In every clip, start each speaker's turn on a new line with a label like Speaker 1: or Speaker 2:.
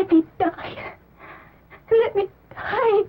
Speaker 1: Let me die. Let me die.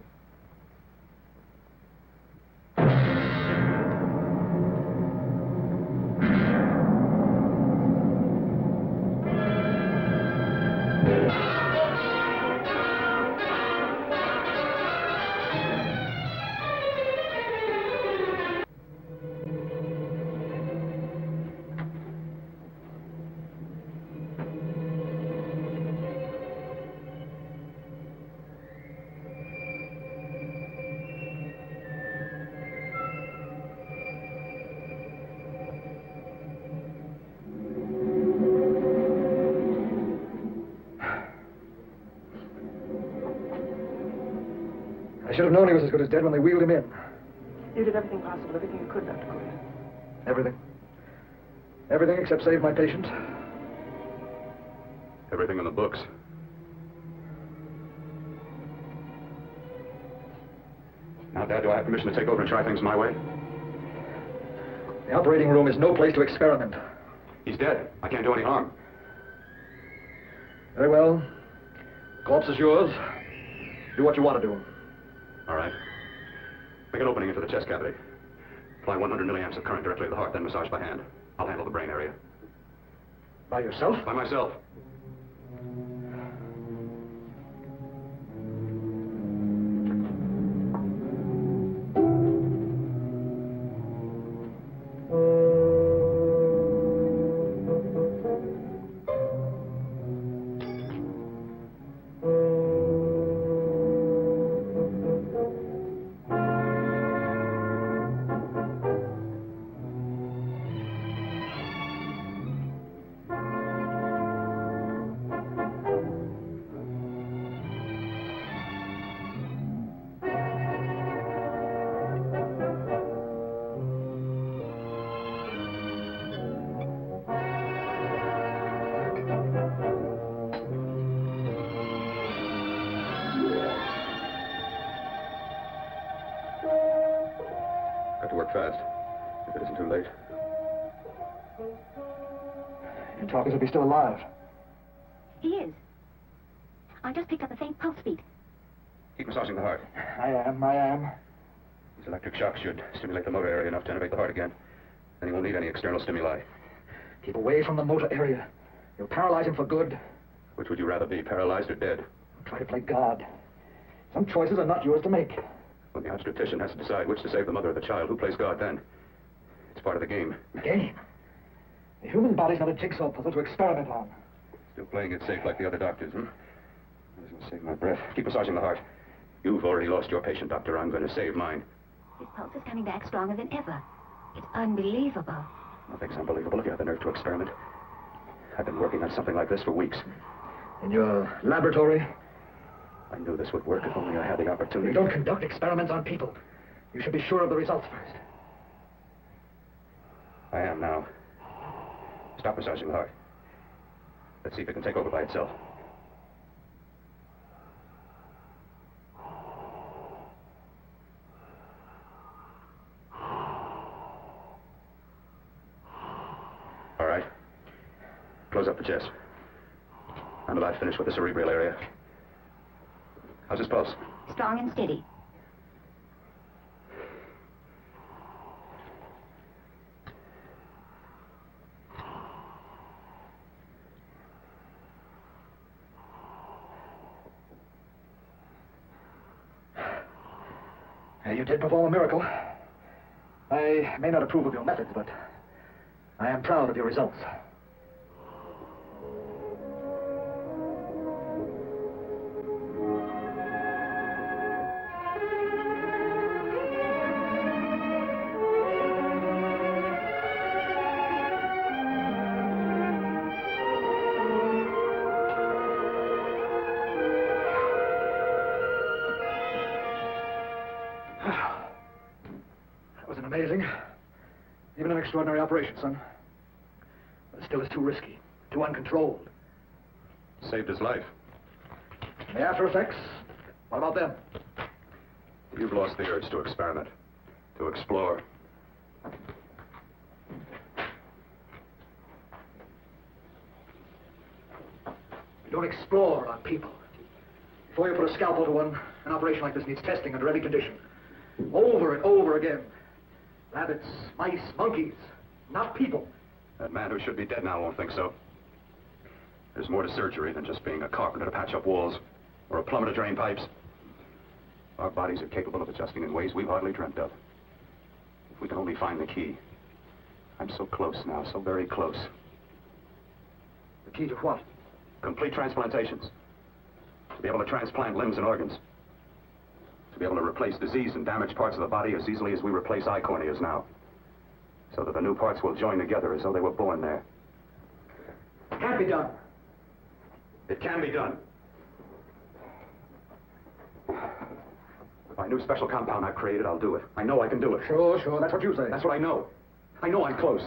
Speaker 2: I should have known he was as good as dead when they wheeled him in.
Speaker 3: You did everything possible, everything you could, Dr. Cooley.
Speaker 2: Everything. Everything except save my patient.
Speaker 4: Everything in the books. Now, Dad, do I have permission to take over and try things my way?
Speaker 2: The operating room is no place to experiment.
Speaker 4: He's dead. I can't do any harm.
Speaker 2: Very well. Corpse is yours. Do what you want to do.
Speaker 4: All right. Make an opening into the chest cavity. Apply 100 milliamps of current directly to the heart, then massage by hand. I'll handle the brain area.
Speaker 2: By yourself?
Speaker 4: By myself. Got to work fast, if it isn't too late.
Speaker 2: You talk as if he's still alive.
Speaker 1: He is. I just picked up a faint pulse beat.
Speaker 4: Keep massaging the heart.
Speaker 2: I am.
Speaker 4: These electric shocks should stimulate the motor area enough to innervate the heart again. Then he won't need any external stimuli.
Speaker 2: Keep away from the motor area. You'll paralyze him for good.
Speaker 4: Which would you rather be, paralyzed or dead?
Speaker 2: Try to play God. Some choices are not yours to make.
Speaker 4: When the obstetrician has to decide which to save the mother or the child, who plays God then? It's part of the game.
Speaker 2: Game? The human body's not a jigsaw puzzle to experiment on.
Speaker 4: Still playing it safe like the other doctors, hmm? I was going to save my breath. Keep massaging the heart. You've already lost your patient, Doctor. I'm going to save mine.
Speaker 1: His pulse is coming back stronger than ever. It's unbelievable.
Speaker 4: Nothing's unbelievable if you have the nerve to experiment. I've been working on something like this for weeks.
Speaker 2: In your laboratory?
Speaker 4: I knew this would work if only I had the opportunity.
Speaker 2: You don't conduct experiments on people. You should be sure of the results first.
Speaker 4: I am now. Stop massaging the heart. Let's see if it can take over by itself. All right. Close up the chest. I'm about finished with the cerebral area. How's his pulse?
Speaker 1: Strong and steady.
Speaker 2: You did perform a miracle. I may not approve of your methods, but I am proud of your results. That was an amazing, even an extraordinary operation, son. But it still is too risky, too uncontrolled.
Speaker 4: Saved his life.
Speaker 2: The after effects, what about them?
Speaker 4: You've lost the urge to experiment, to explore.
Speaker 2: You don't explore on people. Before you put a scalpel to one, an operation like this needs testing under every condition. Over and over again. Rabbits, mice, monkeys, not people.
Speaker 4: That man who should be dead now won't think so. There's more to surgery than just being a carpenter to patch up walls or a plumber to drain pipes. Our bodies are capable of adjusting in ways we've hardly dreamt of. If we can only find the key. I'm so close now, so very close.
Speaker 2: The key to what?
Speaker 4: Complete transplantations. To be able to transplant limbs and organs. To be able to replace diseased and damaged parts of the body as easily as we replace eye corneas now. So that the new parts will join together as though they were born there.
Speaker 2: It can't be done.
Speaker 4: It can be done. With my new special compound I've created, I'll do it. I know I can do it.
Speaker 2: Sure, sure, that's what you say.
Speaker 4: That's what I know. I know I'm close.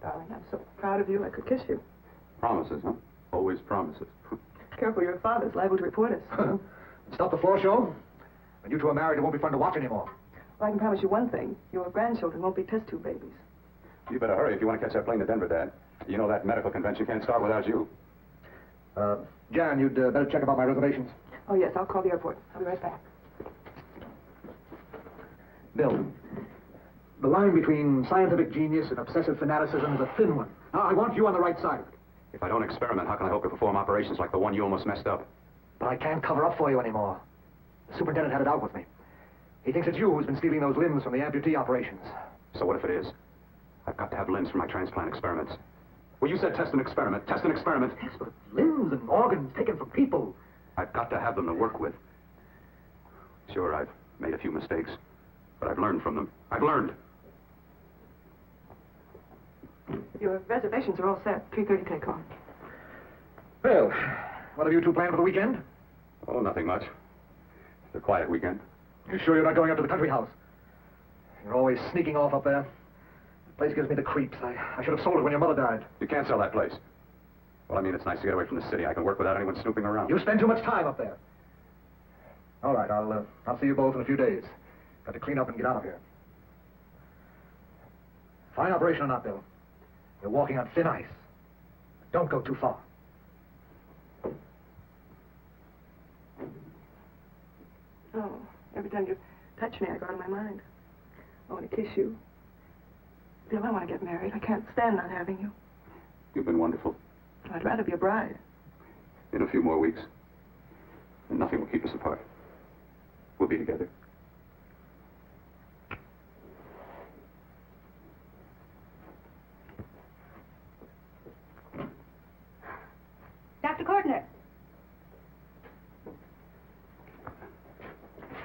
Speaker 3: Darling, I'm so proud of you, I could kiss you.
Speaker 4: Promises, huh? Always promises.
Speaker 3: Careful, your father's liable to report us.
Speaker 2: Stop the floor show. When you two are married, it won't be fun to watch anymore.
Speaker 3: Well, I can promise you one thing. Your grandchildren won't be test tube babies.
Speaker 4: You better hurry if you want to catch that plane to Denver, Dad. You know that medical convention can't start without you.
Speaker 2: Jan, you'd better check about my reservations.
Speaker 3: Oh, yes, I'll call the airport. I'll be right back.
Speaker 2: Bill, the line between scientific genius and obsessive fanaticism is a thin one. Now, I want you on the right side of it.
Speaker 4: If I don't experiment, how can I hope to perform operations like the one you almost messed up?
Speaker 2: But I can't cover up for you anymore. The superintendent had it out with me. He thinks it's you who's been stealing those limbs from the amputee operations.
Speaker 4: So what if it is? I've got to have limbs for my transplant experiments. Well, you said test an experiment. Test an experiment.
Speaker 2: Yes, but limbs and organs taken from people.
Speaker 4: I've got to have them to work with. Sure, I've made a few mistakes, but I've learned from them. I've learned.
Speaker 3: Your reservations are all set. 3:30 takeoff.
Speaker 2: Well, what have you two planned for the weekend?
Speaker 4: Oh, nothing much. It's a quiet weekend.
Speaker 2: You sure you're not going up to the country house? You're always sneaking off up there. The place gives me the creeps. I should have sold it when your mother died.
Speaker 4: You can't sell that place. Well, I mean, it's nice to get away from the city. I can work without anyone snooping around.
Speaker 2: You spend too much time up there. All right, I'll see you both in a few days. Got to clean up and get out of here. Fine operation or not, Bill. You're walking on thin ice. Don't go too far.
Speaker 3: Oh, every time you touch me, I go out of my mind. I want to kiss you. Bill, I want to get married. I can't stand not having you.
Speaker 4: You've been wonderful.
Speaker 3: I'd rather be a bride.
Speaker 4: In a few more weeks, and nothing will keep us apart. We'll be together.
Speaker 1: Dr. Cordner.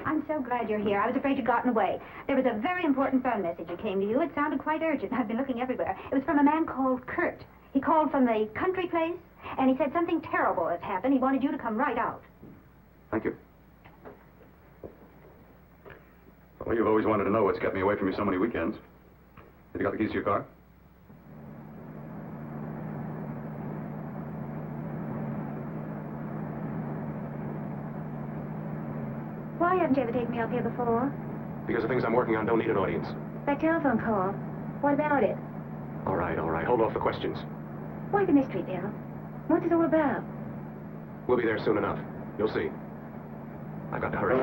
Speaker 1: I'm so glad you're here. I was afraid you'd gotten away. There was a very important phone message that came to you. It sounded quite urgent. I've been looking everywhere. It was from a man called Kurt. He called from the country place, and he said something terrible has happened. He wanted you to come right out.
Speaker 4: Thank you. Well, you've always wanted to know what's kept me away from you so many weekends. Have you got the keys to your car?
Speaker 1: Why haven't you ever taken me up here before?
Speaker 4: Because the things I'm working on don't need an audience.
Speaker 1: That telephone call. What about it?
Speaker 4: All right, all right. Hold off the questions.
Speaker 1: Why the mystery, Bill? What's it all about?
Speaker 4: We'll be there soon enough. You'll see. I've got to hurry.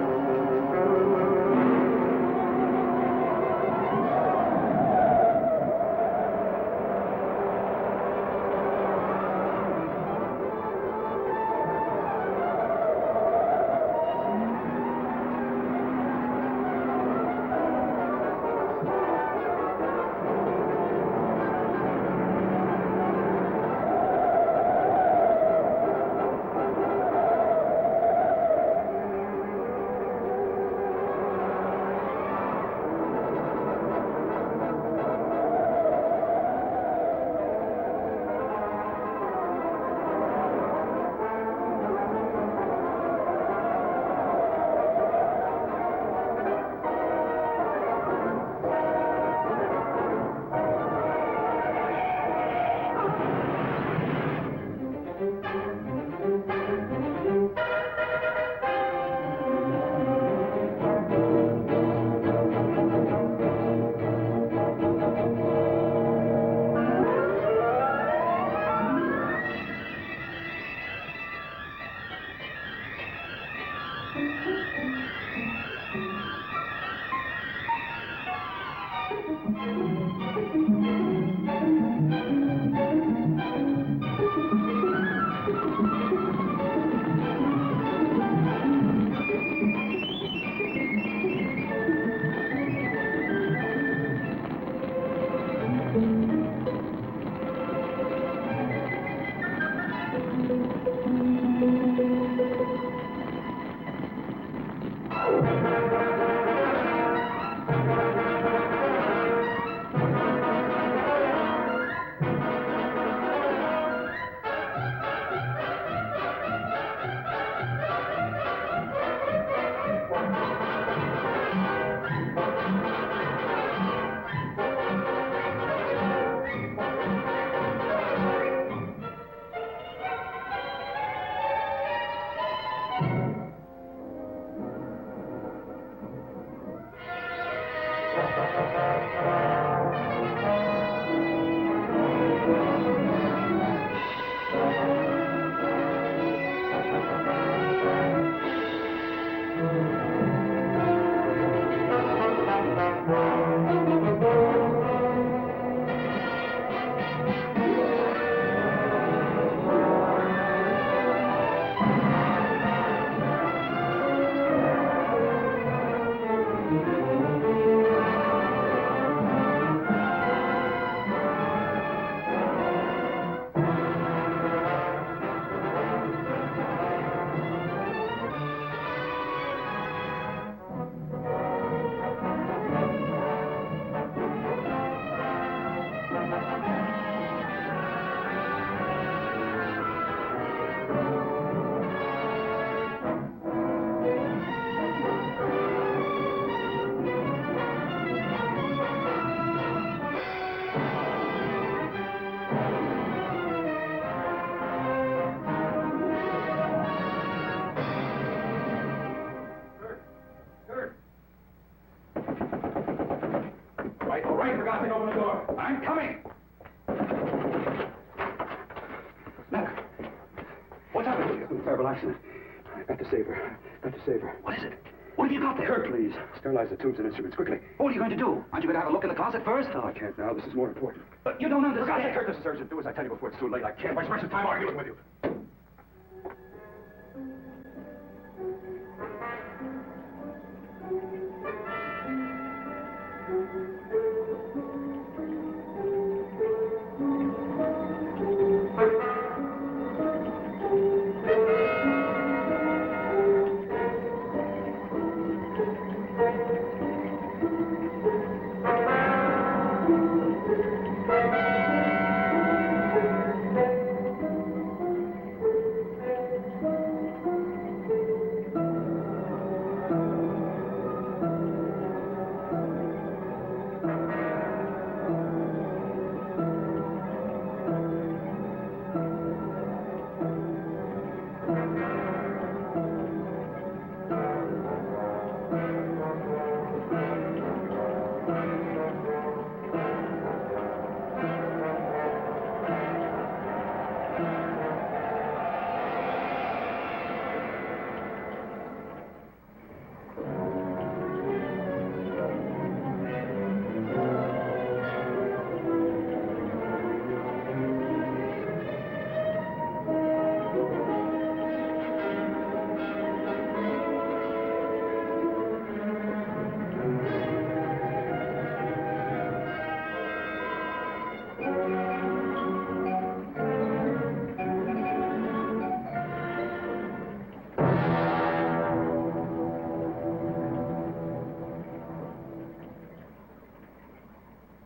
Speaker 4: terrible accident. I've got to save her. Got to save her.
Speaker 5: What is it? What have you got there?
Speaker 4: Kurt, please. Sterilize the tubes and instruments, quickly.
Speaker 5: What are you going to do? Aren't you going to have a look in the closet first?
Speaker 4: No, I can't now. This is more important.
Speaker 5: But you don't understand.
Speaker 4: Kurt, this is urgent. Do as I tell you before it's too late. I can't waste much time arguing with you.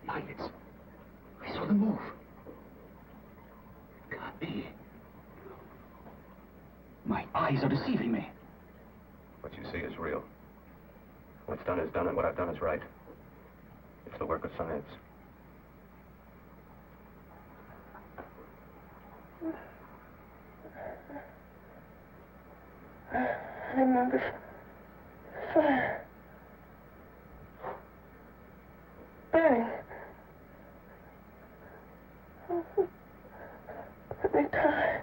Speaker 5: Lights. I saw them move. Can't be. My eyes are deceiving me.
Speaker 4: What you see is real. What's done is done, and what I've done is right. It's the work of science.
Speaker 3: I remember fire. Burning. Let me die.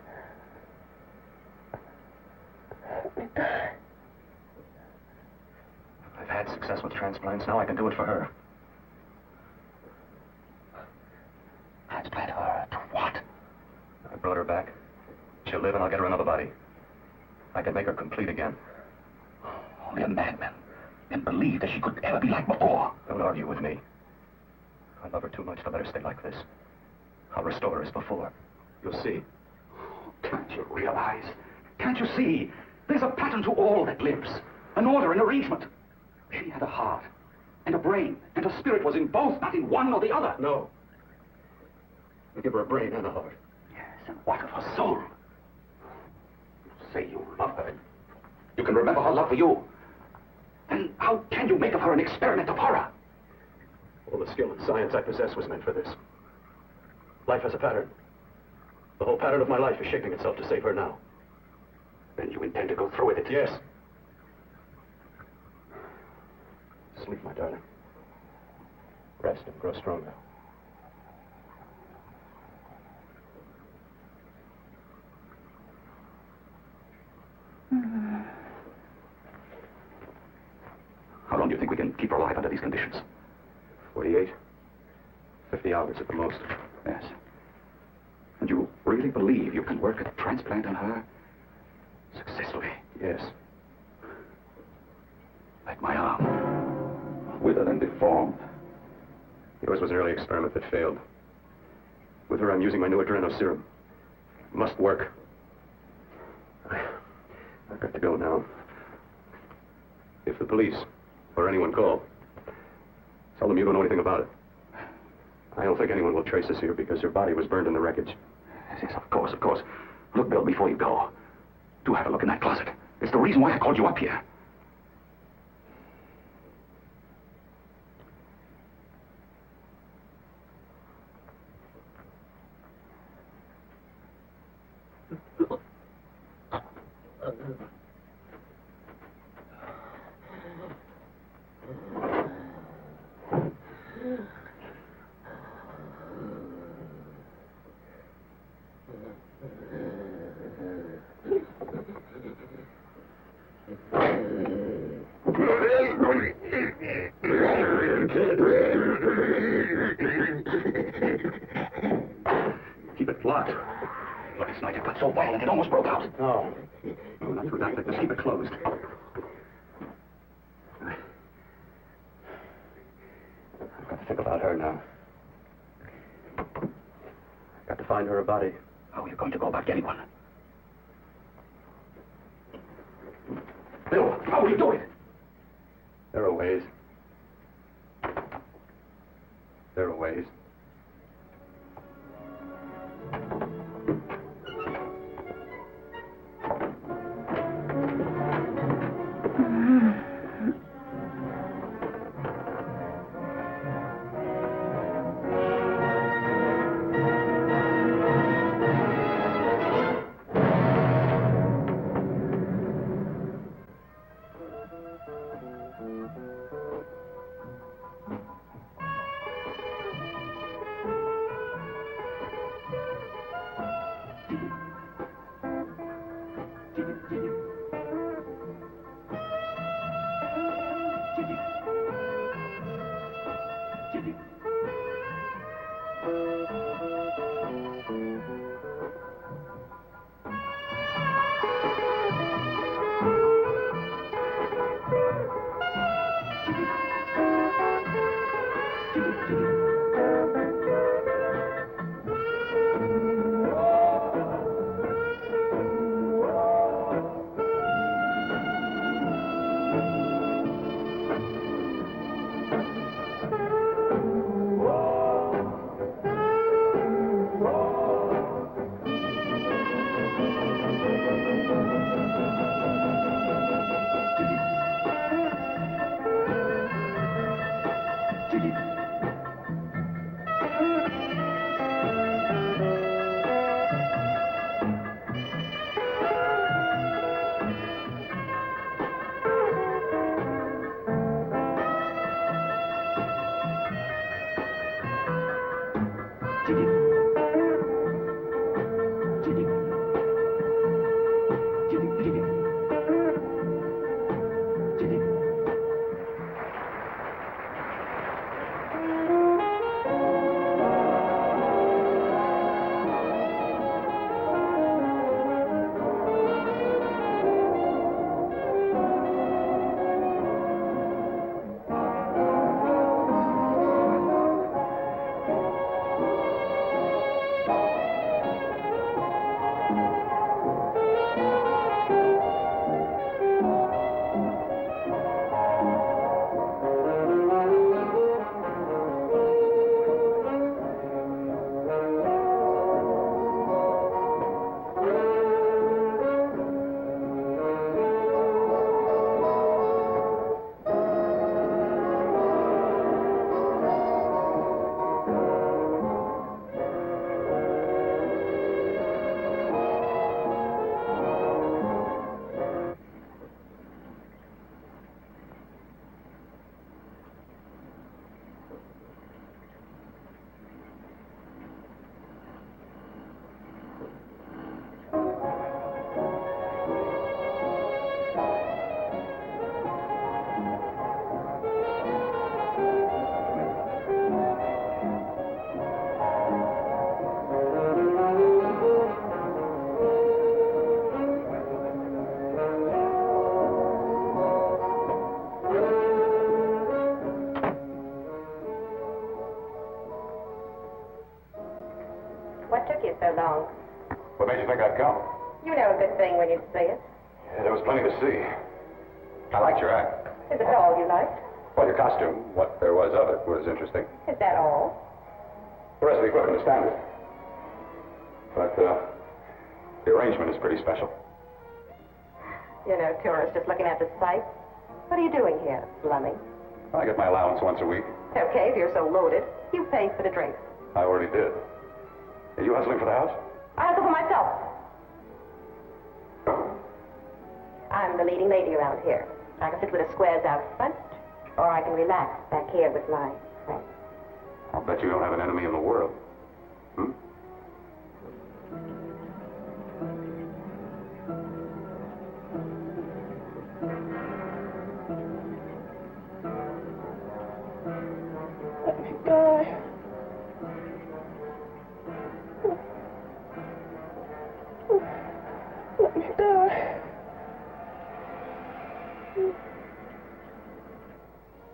Speaker 3: Let me die.
Speaker 4: I've had success with transplants. Now I can do it for her.
Speaker 5: Transplant her to what?
Speaker 4: I brought her back. She'll live, and I'll get her another body. I can make her complete again.
Speaker 5: Only a madman can believe that she could ever be like before.
Speaker 4: Don't argue with me. I love her too much to let her stay like this. I'll restore her as before. You'll see.
Speaker 5: Can't you realize? Can't you see? There's a pattern to all that lives. An order, an arrangement. She had a heart, and a brain, and a spirit was in both, not in one or the other.
Speaker 4: No. I give her a brain and a heart.
Speaker 5: Yes, and what of her soul? You say you love her. You can remember her love for you. Then how can you make of her an experiment of horror?
Speaker 4: All the skill and science I possess was meant for this. Life has a pattern. The whole pattern of my life is shaping itself to save her now.
Speaker 5: Then you intend to go through with it?
Speaker 4: Yes. Sleep, my darling. Rest and grow stronger.
Speaker 5: How long do you think we can keep her alive under these conditions?
Speaker 4: 48. 50 hours at the most.
Speaker 5: Yes. And you really believe you can work a transplant on her successfully?
Speaker 4: Yes.
Speaker 5: Like my arm. Withered and deformed.
Speaker 4: Yours was an early experiment that failed. With her, I'm using my new adrenal serum. It must work. I've got to go now. If the police or anyone call, tell them you don't know anything about it. I don't think anyone will trace us here because her body was burned in the wreckage.
Speaker 5: Yes, of course, of course. Look, Bill, before you go, do have a look in that closet. It's the reason why I called you up here. Keep it locked. Last night it got so violent it almost broke out.
Speaker 2: No.
Speaker 5: Oh, not through that. Just keep it closed. I've got to think about her now. I've got to find her a body. How are you going to go about getting one? Bill, how will you do it?
Speaker 4: There are ways. There are ways.
Speaker 6: What took you so long?
Speaker 4: What made you think I'd come?
Speaker 6: You know a good thing when you see it.
Speaker 4: Yeah, there was plenty to see. I liked your act.
Speaker 6: Is it all you liked?
Speaker 4: Well, your costume, what there was of it, was interesting.
Speaker 6: Is that all?
Speaker 4: The rest of the equipment is standard. But, the arrangement is pretty special.
Speaker 6: You know, tourists just looking at the sights. What are you doing here, slumming?
Speaker 4: I get my allowance once a week.
Speaker 6: Okay, if you're so loaded, you pay for the drinks.
Speaker 4: I already did. Are you hustling for the house?
Speaker 6: I hustle for myself. I'm the leading lady around here. I can sit with the squares out front, or I can relax back here with my friends.
Speaker 4: I'll bet you don't have an enemy in the world. Hmm?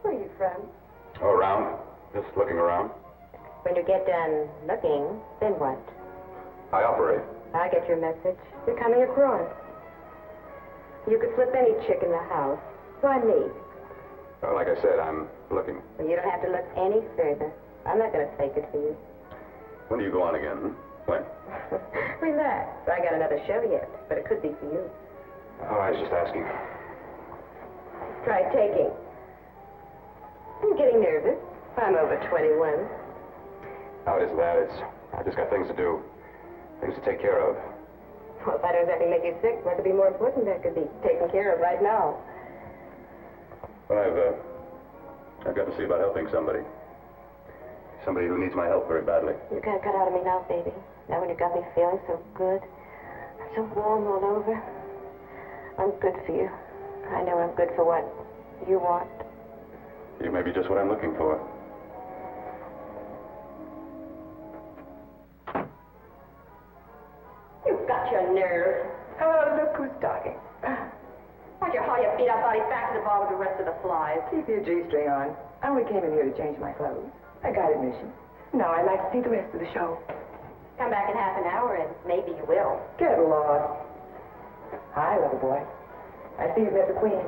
Speaker 6: Where are you from?
Speaker 4: Oh, around. Just looking around.
Speaker 6: When you get done looking, then what?
Speaker 4: I operate.
Speaker 6: I get your message. You're coming across. You could flip any chick in the house. Why me?
Speaker 4: Well, like I said, I'm looking.
Speaker 6: Well, you don't have to look any further. I'm not going to fake it for you.
Speaker 4: When do you go on again? When?
Speaker 6: Relax. I got another show yet, but it could be for you.
Speaker 4: Oh, I was just asking.
Speaker 6: Try taking. I'm getting nervous. I'm over 21.
Speaker 4: How it isn't that. I just got things to do. Things to take care of.
Speaker 6: Well, if that doesn't exactly make you sick, what could be more important that could be taken care of right now?
Speaker 4: Well, I've got to see about helping somebody. Somebody who needs my help very badly.
Speaker 6: You can't cut out of me now, baby. Now when you got me feeling so good, I'm so warm all over. I'm good for you. I know I'm good for what you want.
Speaker 4: You may be just what I'm looking for.
Speaker 6: You've got your nerve.
Speaker 3: Oh, look who's talking.
Speaker 6: Why'd you haul your beat-up body back to the bar with the rest of the flies?
Speaker 3: Keep your G-string on. I only came in here to change my clothes. I got admission. Now I'd like to see the rest of the show.
Speaker 6: Come back in half an hour and maybe you will.
Speaker 3: Get lost. Hi, little boy. I see you've met the queen.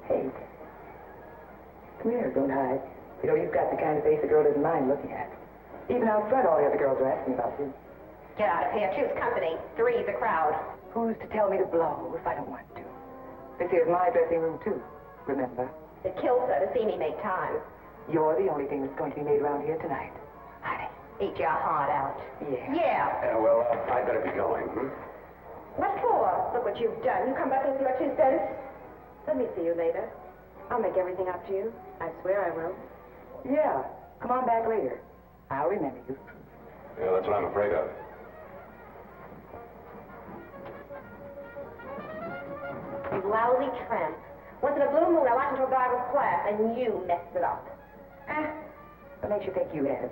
Speaker 3: Hey. Come here, don't hide. You know, you've got the kind of face a girl doesn't mind looking at. Even out front, all the other girls are asking about you.
Speaker 6: Get out of here. Choose company. Three's a crowd.
Speaker 3: Who's to tell me to blow if I don't want to? This here's my dressing room, too. Remember?
Speaker 6: It kills her to see me make time.
Speaker 3: You're the only thing that's going to be made around here tonight. Honey.
Speaker 6: Eat your heart out.
Speaker 3: Yeah.
Speaker 6: Yeah.
Speaker 4: Yeah, well, I'd better be going.
Speaker 6: What for? Look what you've done. You come back and see what she says. Let me see you later. I'll make everything up to you. I swear I will.
Speaker 3: Yeah. Come on back later. I'll remember you.
Speaker 4: Yeah, that's what I'm afraid of.
Speaker 6: You lousy tramp. Once in a blue moon, I walked into a bar with class, and you messed it up.
Speaker 3: What makes you think you have?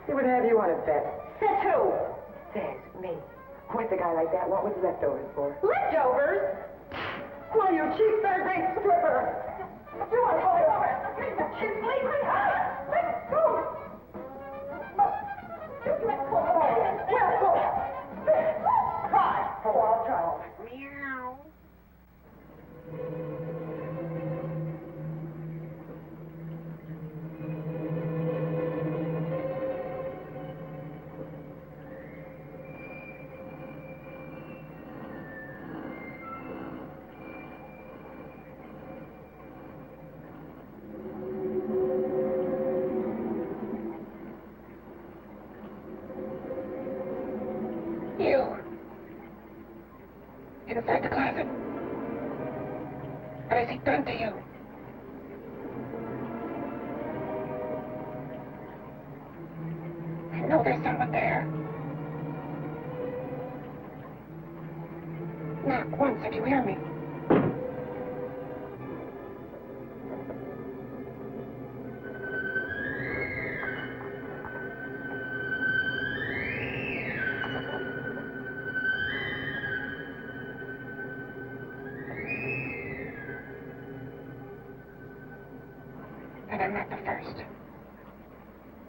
Speaker 3: He wouldn't have you on his bet.
Speaker 6: Says who?
Speaker 3: Says me. What's a guy like that want with leftovers for?
Speaker 6: Leftovers?
Speaker 3: Why, you cheap third-rate stripper! You want to hold over? You cheap leak! Let go! Let go! Let go! Try! Oh, I'll try. Meow. Inside the closet. What has he done to you? I know there's someone there. Knock once if you hear me. And I'm not the first.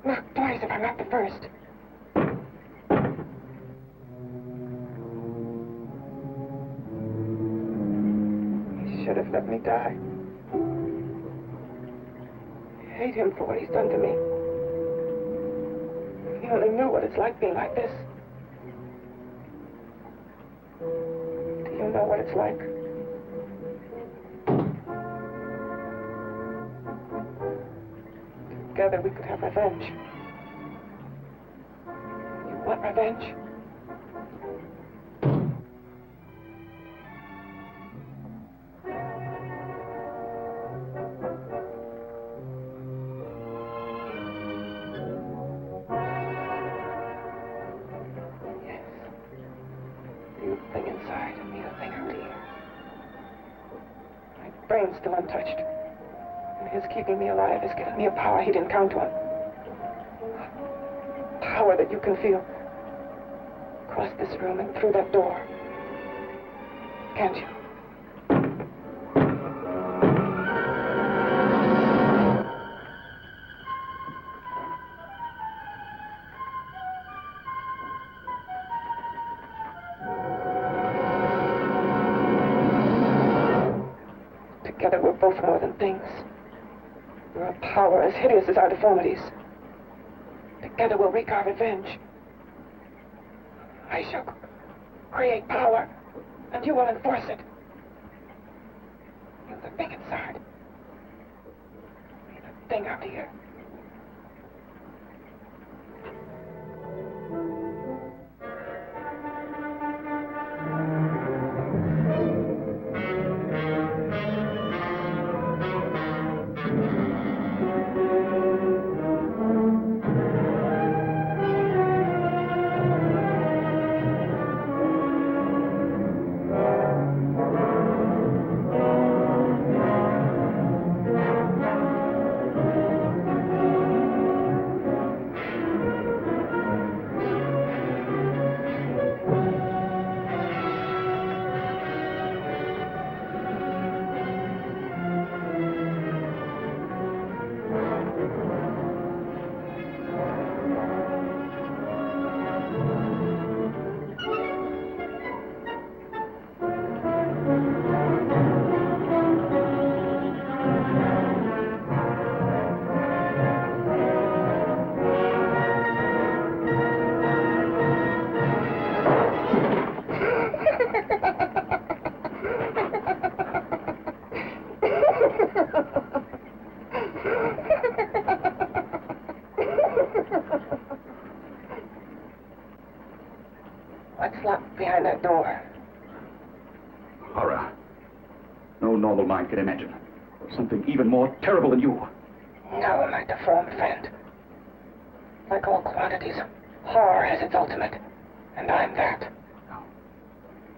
Speaker 3: Knock twice if I'm not the first. He should have let me die. I hate him for what he's done to me. If he only knew what it's like being like this. Do you know what it's like? Together we could have revenge. You want revenge? Yes. You thing inside and me the thing out here. My brain's still untouched. His keeping me alive has given me a power he didn't count on. Power that you can feel. Across this room and through that door. Can't you? Together we're both more than things. We're a power as hideous as our deformities. Together we'll wreak our revenge. I shall create power, and you will enforce it. You're the thing inside. Be the thing out here. What's locked behind that door?
Speaker 5: Horror. No normal mind can imagine. Something even more terrible than you.
Speaker 3: No, my deformed friend. Like all quantities, horror has its ultimate. And I'm that.
Speaker 5: No.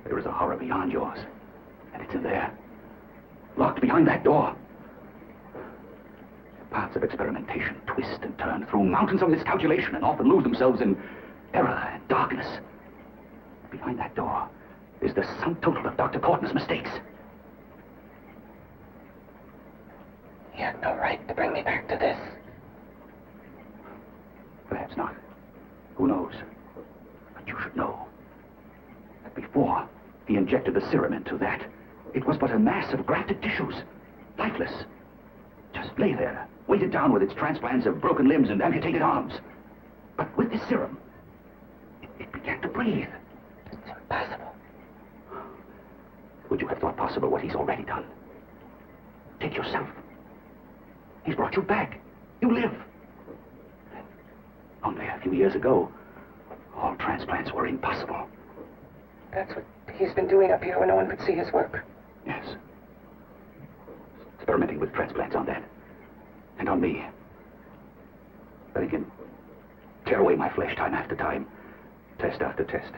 Speaker 5: There is a horror beyond yours. And it's in there. Locked behind that door. The paths of experimentation twist and turn through mountains of miscalculation and often lose themselves in error and darkness. Behind that door is the sum total of Dr. Corton's mistakes.
Speaker 3: He had no right to bring me back to this.
Speaker 5: Perhaps not. Who knows? But you should know that before he injected the serum into that, it was but a mass of grafted tissues, lifeless. Just lay there, weighted down with its transplants of broken limbs and amputated arms. But with this serum, it began to breathe.
Speaker 3: It's impossible.
Speaker 5: Would you have thought possible what he's already done? Take yourself. He's brought you back. You live. Only a few years ago, all transplants were impossible.
Speaker 3: That's what he's been doing up here when no one could see his work.
Speaker 5: Yes. Experimenting with transplants on that. And on me. But he can tear away my flesh time after time. Test after test.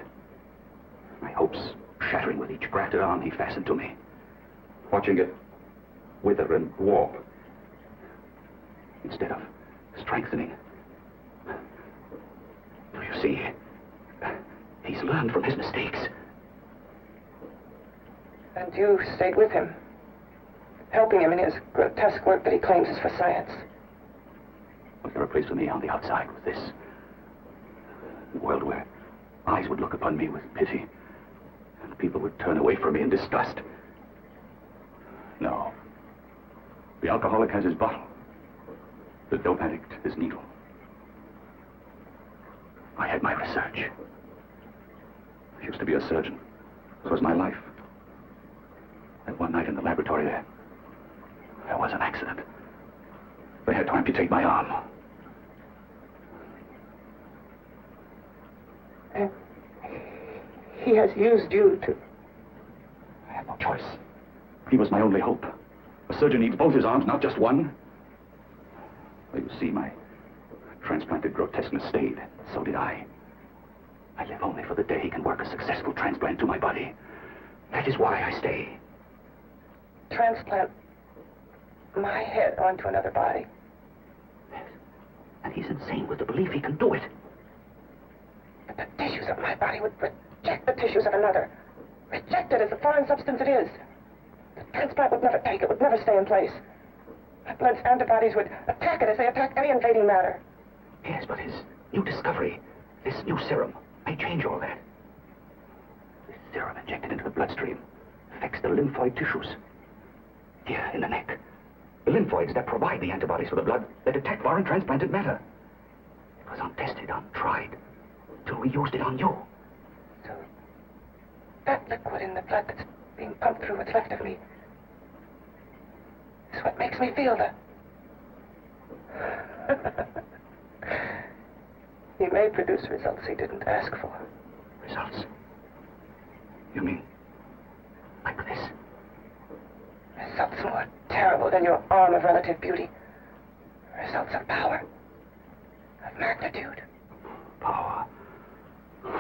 Speaker 5: My hopes shattering with each grafted arm he fastened to me. Watching it wither and warp. Instead of strengthening. You see, he's learned from his mistakes.
Speaker 3: And you stayed with him, helping him in his grotesque work that he claims is for science.
Speaker 5: Was there a place for me on the outside with this? A world where eyes would look upon me with pity, and people would turn away from me in disgust. No. The alcoholic has his bottle. The dope addict his needle. I had my research. I used to be a surgeon. This was my life. And one night in the laboratory there was an accident. They had to amputate my arm.
Speaker 3: And he has used you to...
Speaker 5: I had no choice. He was my only hope. A surgeon needs both his arms, not just one. Well, you see, my transplanted grotesqueness stayed. So did I. I live only for the day he can work a successful transplant to my body. That is why I stay.
Speaker 3: Transplant my head onto another body.
Speaker 5: Yes. And he's insane with the belief he can do it.
Speaker 3: But the tissues of my body would reject the tissues of another. Reject it as the foreign substance it is. The transplant would never take it, would never stay in place. My blood's antibodies would attack it as they attack any invading matter.
Speaker 5: Yes, but his new discovery, this new serum, may change all that. This serum injected into the bloodstream affects the lymphoid tissues. Here, in the neck. The lymphoids that provide the antibodies for the blood that detect foreign transplanted matter. It was untested, untried, till we used it on you.
Speaker 3: So, that liquid in the blood that's being pumped through what's left of me is what makes me feel the... He may produce results he didn't ask for.
Speaker 5: Results? You mean, like this?
Speaker 3: Results more terrible than your arm of relative beauty. Results of power. Of magnitude.
Speaker 5: Power?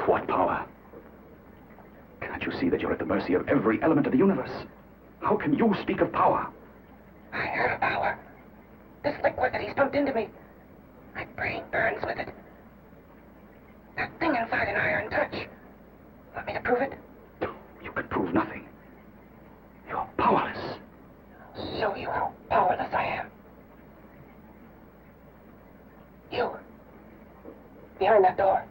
Speaker 5: What power? Can't you see that you're at the mercy of every element of the universe? How can you speak of power?
Speaker 3: I am power. This liquid that he's pumped into me. My brain burns with it. That thing inside an iron touch. Want me to prove it?
Speaker 5: You can prove nothing. You're powerless.
Speaker 3: I'll show you how powerless I am. You. Behind that door.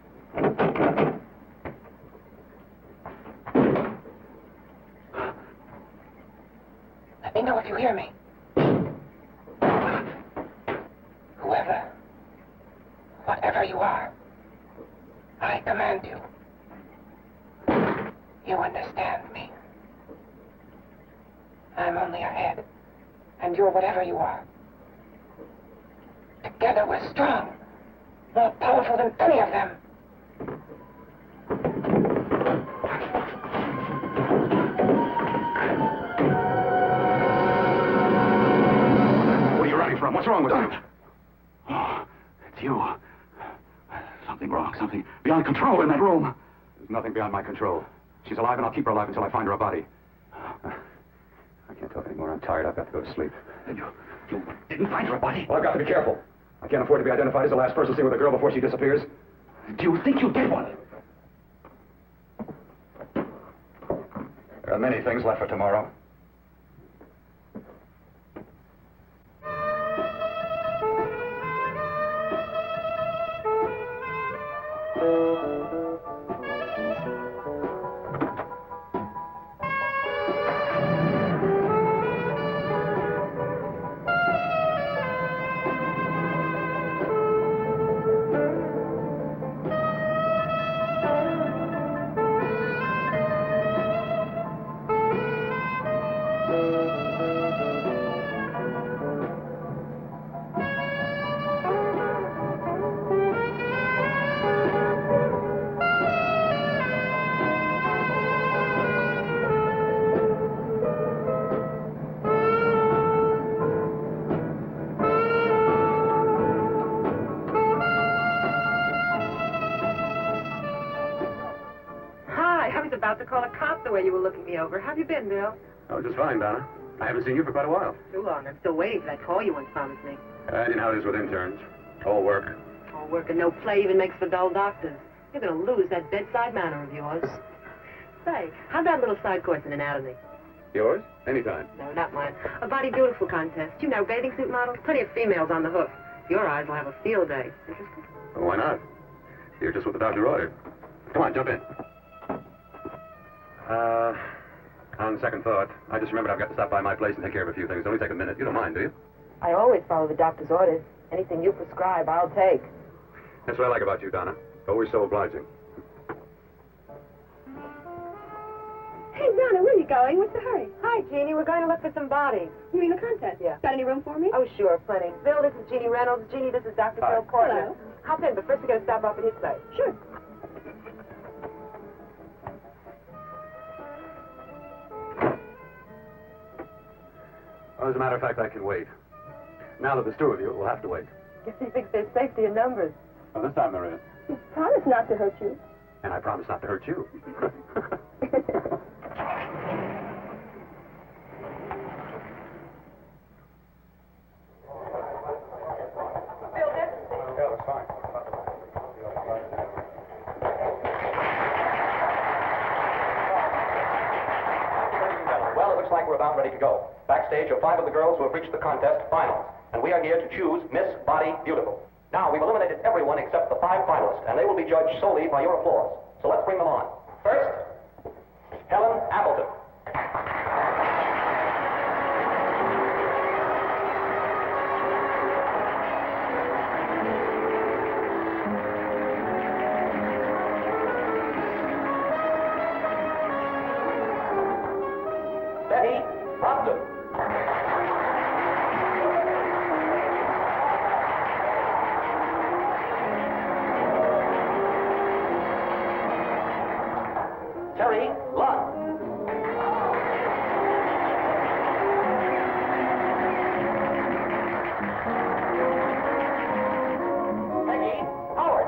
Speaker 3: Let me know if you hear me. Whoever, whatever you are, I command you. You understand me. I'm only a head, and you're whatever you are. Together we're strong, more powerful than any of them.
Speaker 5: What are you running from? What's wrong with you? Oh, it's you. Something wrong, something beyond control in that room.
Speaker 4: There's nothing beyond my control. She's alive, and I'll keep her alive until I find her a body. I can't talk anymore. I'm tired. I've got to go to sleep.
Speaker 5: You didn't find her a body?
Speaker 4: Well, I've got to be careful. I can't afford to be identified as the last person seen with a girl before she disappears.
Speaker 5: Do you think you did one?
Speaker 4: There are many things left for tomorrow.
Speaker 7: About to call a cop the way you were looking me over. How have you been, Bill?
Speaker 4: Oh, just fine, Donna. I haven't seen you for quite a while.
Speaker 7: Too long. I'm still waiting for that call you once promised me.
Speaker 4: You know how it is with interns. All work.
Speaker 7: All work and no play even makes for dull doctors. You're going to lose that bedside manner of yours. Say, how'd that little side course in anatomy?
Speaker 4: Yours? Anytime.
Speaker 7: No, not mine. A body beautiful contest. You know, bathing suit models. Plenty of females on the hook. Your eyes will have a field day. Interested?
Speaker 4: Well, why not? You're just what the doctor ordered. Come on, jump in. On second thought, I just remembered I've got to stop by my place and take care of a few things. It'll only take a minute. You don't mind, do you?
Speaker 7: I always follow the doctor's orders. Anything you prescribe, I'll take.
Speaker 4: That's what I like about you, Donna. Always so obliging.
Speaker 8: Hey, Donna, where are you going? What's the hurry?
Speaker 7: Hi, Jeannie. We're going to look for some bodies.
Speaker 8: You mean the contest?
Speaker 7: Yeah.
Speaker 8: Got any room for me?
Speaker 7: Oh, sure, plenty. Bill, this is Jeannie Reynolds. Jeannie, this is Dr.
Speaker 4: Hi.
Speaker 7: Phil Portner.
Speaker 8: Hello.
Speaker 7: Hop in, but first we got to stop off at his place.
Speaker 8: Sure.
Speaker 4: Well, as a matter of fact, I can wait. Now that there's two of you, we'll have to wait.
Speaker 7: Guess he thinks there's safety in numbers.
Speaker 4: Well, this time there is.
Speaker 8: You promised not to hurt you.
Speaker 4: And I promise not to hurt you.
Speaker 9: looks like we're about ready to go. Backstage are 5 of the girls who have reached the contest finals, and we are here to choose Miss Body Beautiful. Now, we've eliminated everyone except the 5 finalists, and they will be judged solely by your applause. So let's bring them on. First, Helen Appleton. Betty Robson. Terry Lund. Peggy Howard.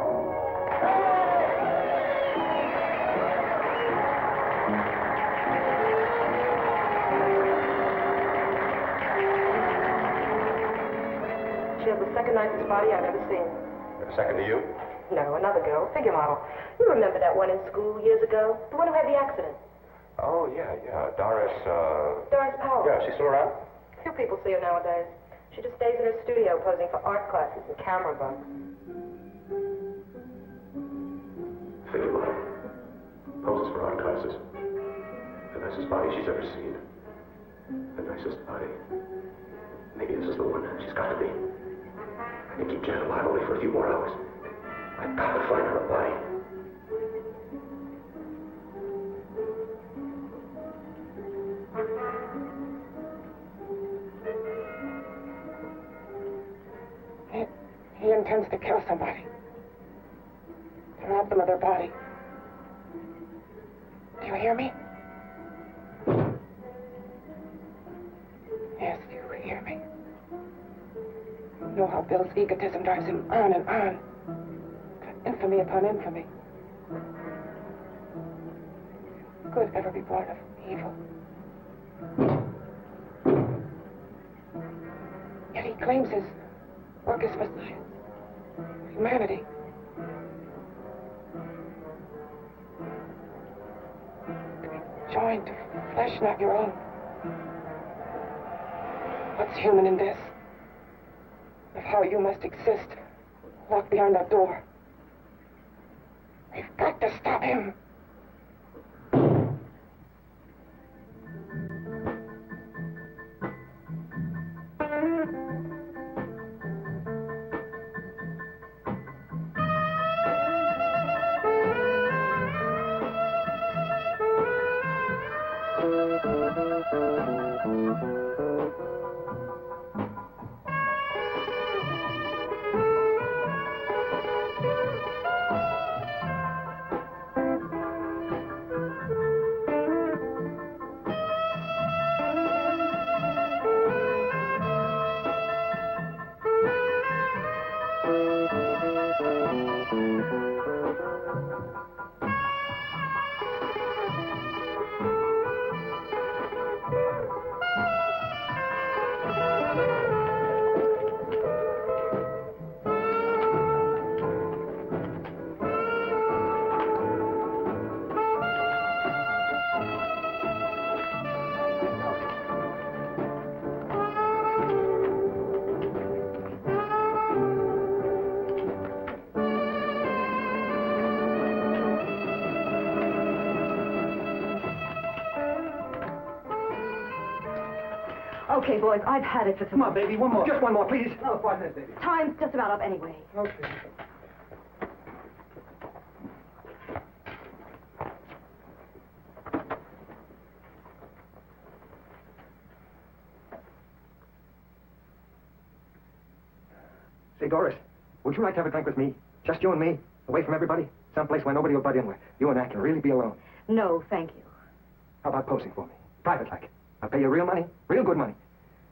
Speaker 3: She has the second nicest body I've ever seen.
Speaker 9: Second to you?
Speaker 3: No, another girl, figure model. You remember that one in school years ago? The one who had the accident.
Speaker 9: Oh, yeah. Doris,
Speaker 3: Doris Powell.
Speaker 9: Yeah, she's still around?
Speaker 3: Few people see her nowadays. She just stays in her studio posing for art classes and camera bugs.
Speaker 4: Figure model. Poses for art classes. The nicest body she's ever seen. The nicest body. Maybe this is the one. She's got to be. I can keep Jan alive only for a few more hours. I've got to find her a body.
Speaker 3: He intends to kill somebody. To rob them of their body. Do you hear me? Yes, you hear me. You know how Bill's egotism drives him on and on. Infamy upon infamy. Good ever be born of evil. Yet he claims his work is for humanity. To be joined to flesh not your own. What's human in this? Of how you must exist. Walk beyond that door. We've got to stop him.
Speaker 1: Okay, boys, I've had it for some...
Speaker 2: Come on, baby, one more. Just one more, please. Another 5 minutes, baby.
Speaker 1: Time's just about up anyway.
Speaker 2: Okay. Say, Doris, would you like to have a drink with me? Just you and me, away from everybody? Someplace where nobody will butt in, where you and I can really be alone.
Speaker 1: No, thank you.
Speaker 2: How about posing for me? Private like. I'll pay you real money, real good money.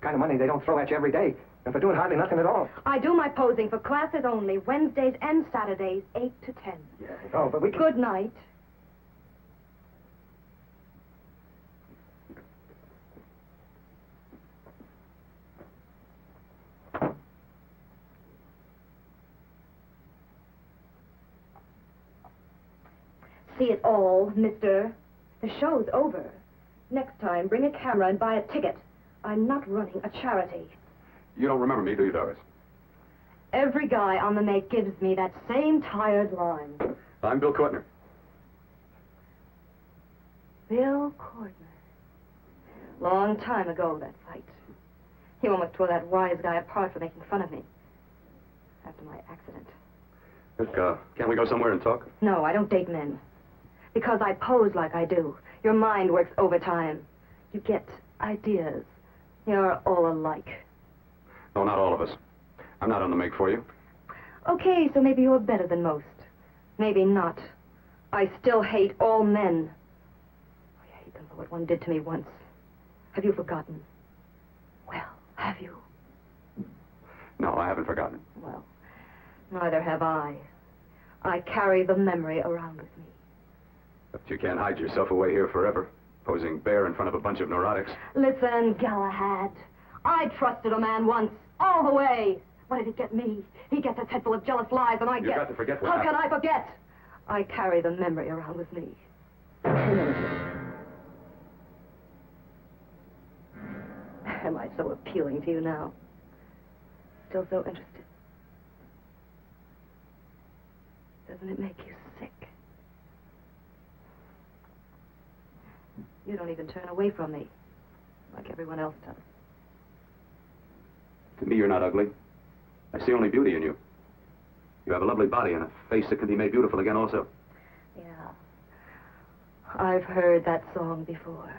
Speaker 2: Kind of money they don't throw at you every day. And for doing hardly nothing at all.
Speaker 1: I do my posing for classes only, Wednesdays and Saturdays, 8 to 10.
Speaker 2: Yeah, oh, but we can...
Speaker 1: Good night. See it all, mister. The show's over.
Speaker 8: Next time, bring a camera and buy a ticket. I'm not running a charity.
Speaker 4: You don't remember me, do you, Doris?
Speaker 8: Every guy on the make gives me that same tired line.
Speaker 4: I'm Bill Courtner.
Speaker 8: Bill Courtner. Long time ago, that fight. He almost tore that wise guy apart for making fun of me. After my accident.
Speaker 4: Look, can't we go somewhere and talk?
Speaker 8: No, I don't date men. Because I pose like I do. Your mind works overtime. You get ideas. You're all alike.
Speaker 4: No, not all of us. I'm not on the make for you.
Speaker 8: Okay, so maybe you're better than most. Maybe not. I still hate all men. I hate them for what one did to me once. Have you forgotten? Well, have you?
Speaker 4: No, I haven't forgotten.
Speaker 8: Well, neither have I. I carry the memory around with me.
Speaker 4: But you can't hide yourself away here forever, posing bare in front of a bunch of neurotics.
Speaker 8: Listen, Galahad. I trusted a man once, all the way. What did he get me? He gets a head full of jealous lies, and I
Speaker 4: You've
Speaker 8: get...
Speaker 4: got to forget what
Speaker 8: How can
Speaker 4: happened.
Speaker 8: I forget? I carry the memory around with me. Am I so appealing to you now? Still so interested? Doesn't it make you sick? You don't even turn away from me, like everyone else does.
Speaker 4: To me, you're not ugly. I see only beauty in you. You have a lovely body and a face that can be made beautiful again also.
Speaker 8: Yeah. I've heard that song before.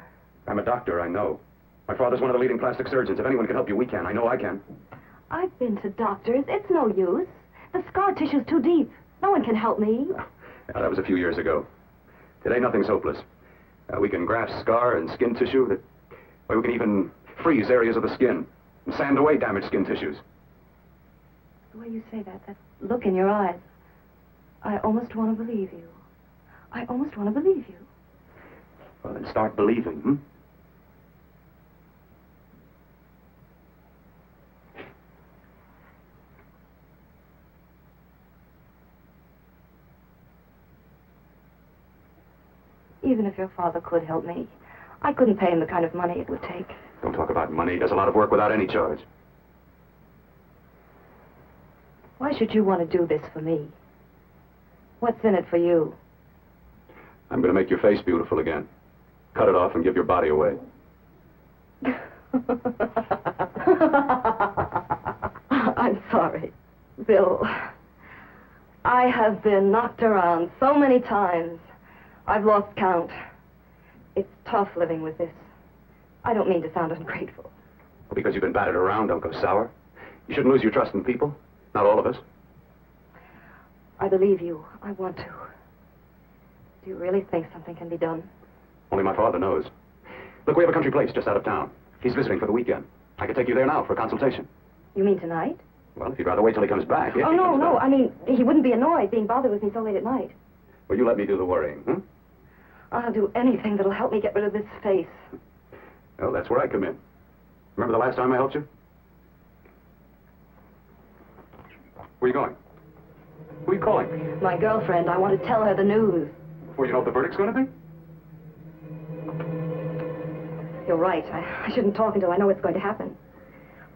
Speaker 4: I'm a doctor, I know. My father's one of the leading plastic surgeons. If anyone can help you, we can. I know I can.
Speaker 8: I've been to doctors. It's no use. The scar tissue's too deep. No one can help me.
Speaker 4: Yeah, that was a few years ago. Today, nothing's hopeless. We can graft scar and skin tissue. We can even freeze areas of the skin and sand away damaged skin tissues.
Speaker 8: The way you say that look in your eyes, I almost want to believe you. I almost want to believe you.
Speaker 4: Well, then start believing, hmm?
Speaker 8: Even if your father could help me, I couldn't pay him the kind of money it would take.
Speaker 4: Don't talk about money. He does a lot of work without any charge.
Speaker 8: Why should you want to do this for me? What's in it for you?
Speaker 4: I'm going to make your face beautiful again. Cut it off and give your body away.
Speaker 8: I'm sorry, Bill. I have been knocked around so many times. I've lost count. It's tough living with this. I don't mean to sound ungrateful.
Speaker 4: Well, because you've been battered around, don't go sour. You shouldn't lose your trust in people. Not all of us.
Speaker 8: I believe you. I want to. Do you really think something can be done?
Speaker 4: Only my father knows. Look, we have a country place just out of town. He's visiting for the weekend. I could take you there now for a consultation.
Speaker 8: You mean tonight?
Speaker 4: Well, if you'd rather wait till he comes back.
Speaker 8: Oh, no. I mean, he wouldn't be annoyed being bothered with me so late at night.
Speaker 4: Well, you let me do the worrying, hmm?
Speaker 8: I'll do anything that'll help me get rid of this face.
Speaker 4: Well, that's where I come in. Remember the last time I helped you? Where are you going? Who are you calling?
Speaker 8: My girlfriend. I want to tell her the news.
Speaker 4: Well, you know what the verdict's going to be?
Speaker 8: You're right. I shouldn't talk until I know what's going to happen.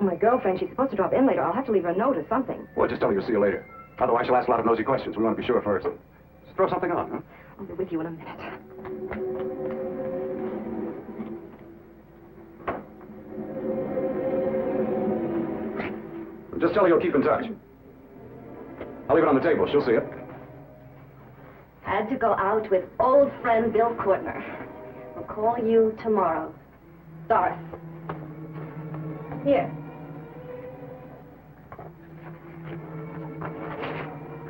Speaker 8: My girlfriend, she's supposed to drop in later. I'll have to leave her a note or something.
Speaker 4: Well, just tell her you'll see you later. Otherwise, she'll ask a lot of nosy questions. We want to be sure first. Just throw something on, huh?
Speaker 8: I'll be with you in a minute.
Speaker 4: Just tell her you'll keep in touch. I'll leave it on the table. She'll see it.
Speaker 8: Had to go out with old friend Bill Courtner. I'll call you tomorrow. Doris. Here.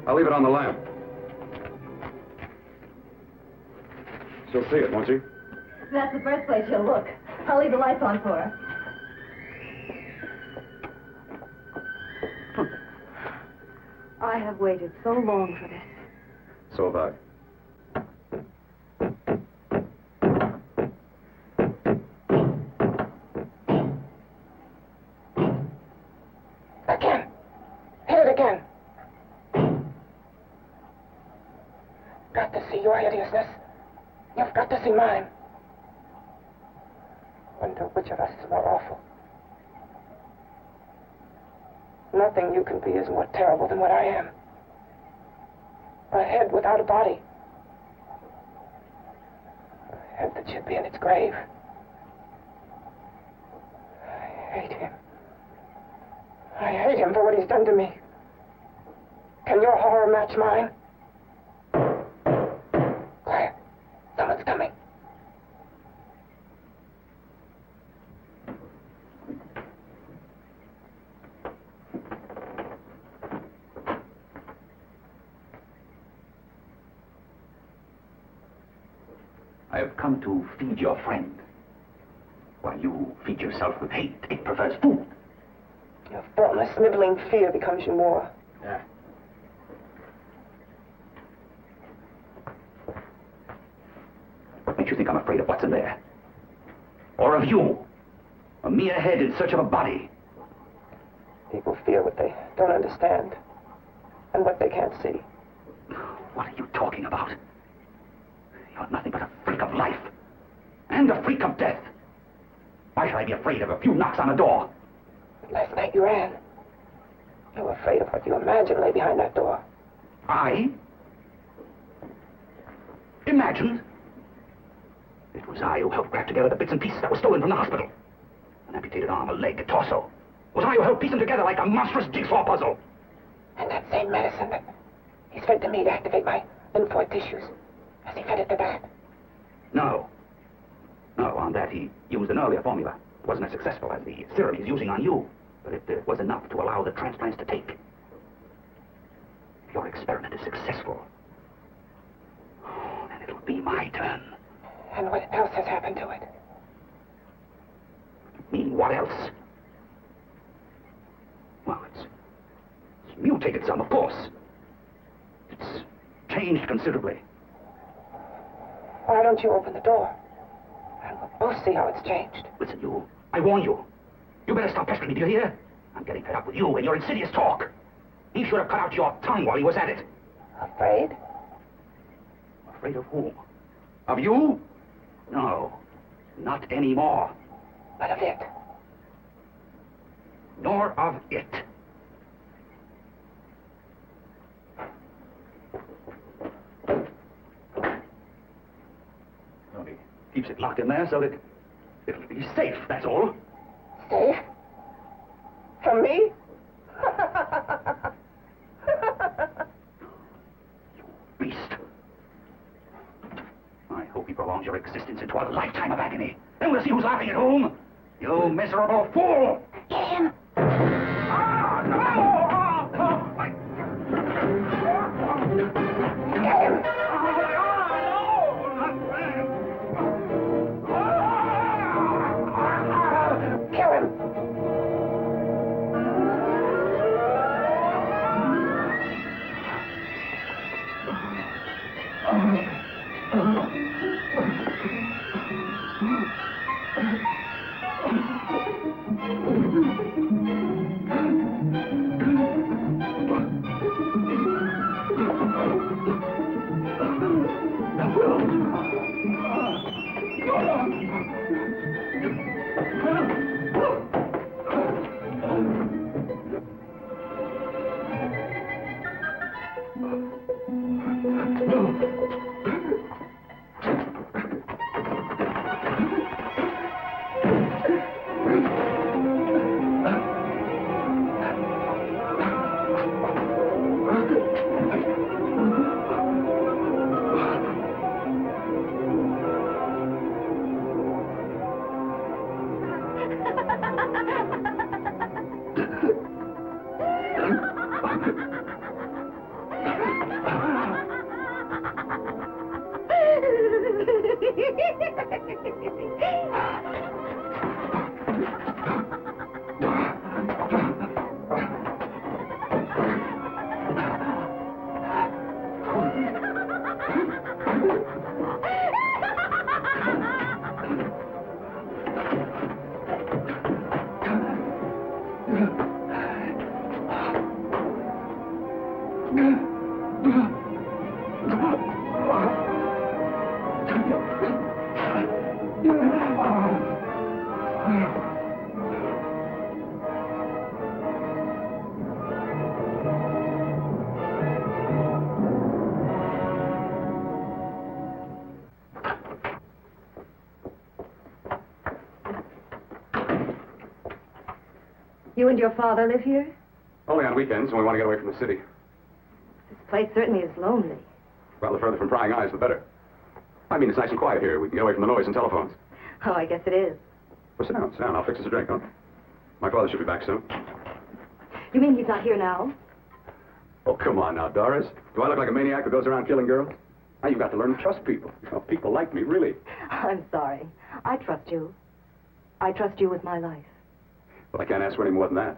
Speaker 4: I'll leave it on the lamp. She'll see it, won't she?
Speaker 8: That's the first place she'll look. I'll leave the lights on for her. I have waited so long for this.
Speaker 4: So have I.
Speaker 3: Again. Hit it again. Got to see your hideousness. You've got to see mine. Wonder which of us is more awful. Nothing you can be is more terrible than what I am. A head without a body. A head that should be in its grave. I hate him. I hate him for what he's done to me. Can your horror match mine? Quiet. Someone's coming.
Speaker 5: I have come to feed your friend. While you feed yourself with hate, it prefers food.
Speaker 3: Your formless, sniveling fear becomes you more.
Speaker 5: Yeah. What makes you think I'm afraid of what's in there? Or of you? A mere head in search of a body.
Speaker 3: People fear what they don't understand. And what they can't see.
Speaker 5: What are you talking about? You're nothing but a freak of life. And a freak of death. Why should I be afraid of a few knocks on the door?
Speaker 3: Last night you ran. You were afraid of what you imagined lay behind that door.
Speaker 5: I? Imagined? It was I who helped crack together the bits and pieces that were stolen from the hospital. An amputated arm, a leg, a torso. It was I who helped piece them together like a monstrous jigsaw puzzle.
Speaker 3: And that same medicine that he's fed to me to activate my lymphoid tissues. Has he fed it to that?
Speaker 5: No. No, on that he used an earlier formula. It wasn't as successful as the serum he's using on you, but it was enough to allow the transplants to take. If your experiment is successful, then it'll be my turn.
Speaker 3: And what else has happened to it?
Speaker 5: You mean what else? Well, it's mutated some, of course. It's changed considerably.
Speaker 3: Why don't you open the door? And we'll both see how it's changed.
Speaker 5: Listen, you. I warn you. You better stop pestering me, do you hear? I'm getting fed up with you and your insidious talk. He should have cut out your tongue while he was at it.
Speaker 3: Afraid?
Speaker 5: Afraid of whom? Of you? No, not anymore.
Speaker 3: But of it.
Speaker 5: Nor of it. Only keeps it locked in there so that it'll be safe, that's all.
Speaker 3: Safe? From me?
Speaker 5: You beast. I hope he prolongs your existence into a lifetime of agony. Then we'll see who's laughing at whom. You miserable fool!
Speaker 3: Get him!
Speaker 5: Ah, no!
Speaker 3: Get him! Kill him!
Speaker 8: You and your father live here?
Speaker 4: Only on weekends when we want to get away from the city.
Speaker 8: This place certainly is lonely.
Speaker 4: Well, the further from prying eyes, the better. I mean, it's nice and quiet here. We can get away from the noise and telephones.
Speaker 8: Oh, I guess it is.
Speaker 4: Well, sit down, sit down. I'll fix us a drink, huh? My father should be back soon.
Speaker 8: You mean he's not here now?
Speaker 4: Oh, come on now, Doris. Do I look like a maniac who goes around killing girls? Now, you've got to learn to trust people. You know, people like me, really.
Speaker 8: I'm sorry. I trust you. I trust you with my life.
Speaker 4: Well, I can't ask for any more than that.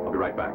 Speaker 4: I'll be right back.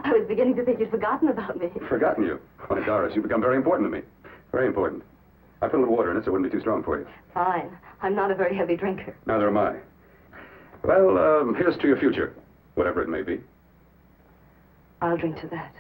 Speaker 8: I was beginning to think you'd forgotten about me.
Speaker 4: Forgotten you? Why, Doris, you've become very important to me. Very important. I put a little water in it so it wouldn't be too strong for you.
Speaker 8: Fine. I'm not a very heavy drinker.
Speaker 4: Neither am I. Well, here's to your future, whatever it may be.
Speaker 8: I'll drink to that.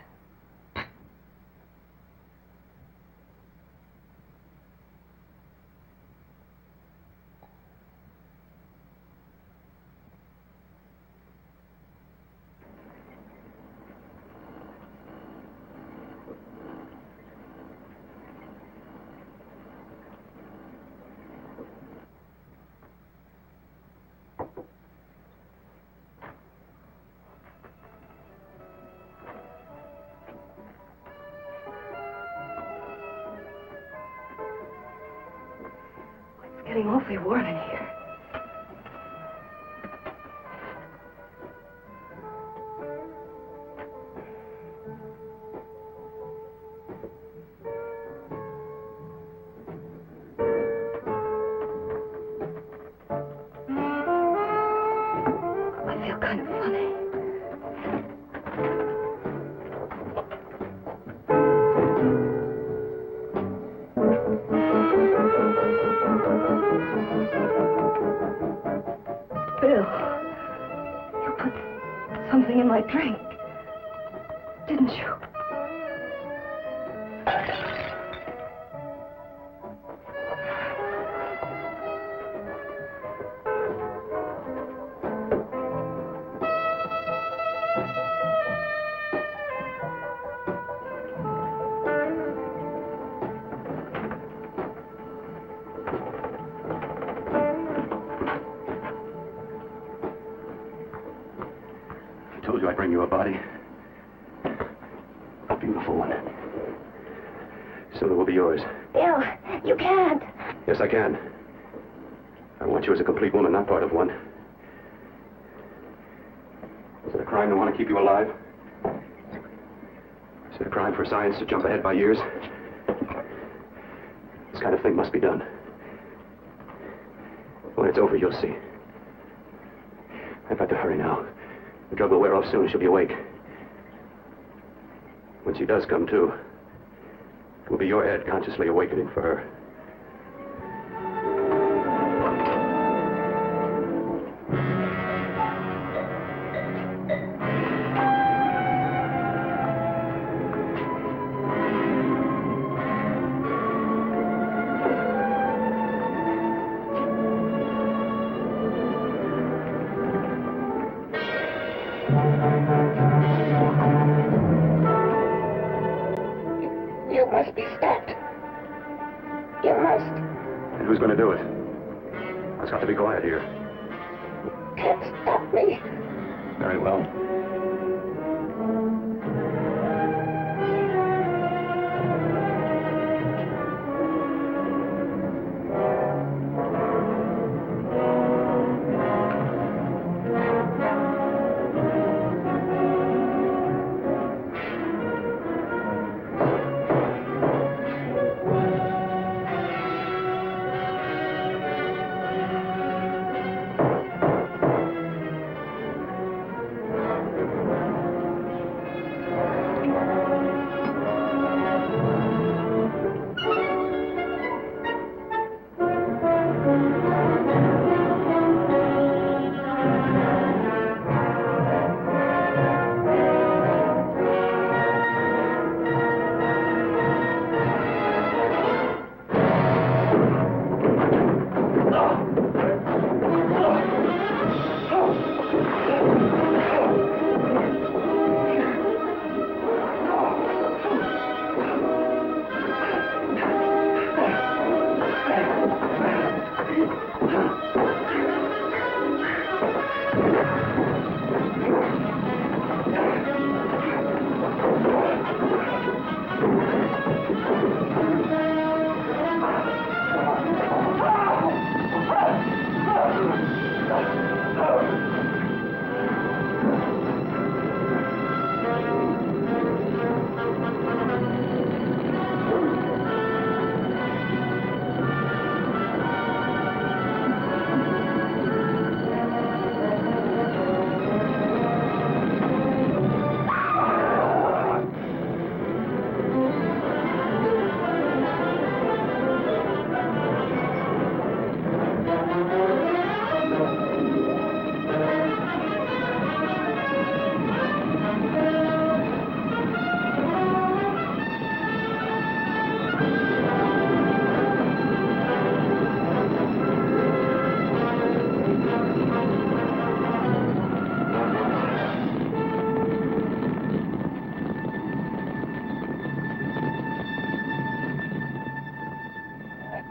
Speaker 8: It's getting awfully warm in here. I feel kind of funny. Bill, you put something in my drink, didn't you?
Speaker 4: I told you I'd bring you a body. A beautiful one. Soon it will be yours.
Speaker 6: Bill, you can't.
Speaker 4: Yes, I can. I want you as a complete woman, not part of one. Is it a crime to want to keep you alive? Is it a crime for science to jump ahead by years? This kind of thing must be done. When it's over, you'll see. I've got to hurry now. The drug will wear off soon and she'll be awake. When she does come to, it will be your head consciously awakening for her.
Speaker 3: You must be stopped. You must.
Speaker 4: And who's going to do it? It's got to be quiet here.
Speaker 3: Can't stop me.
Speaker 4: Very well.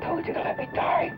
Speaker 3: Told you to let me die.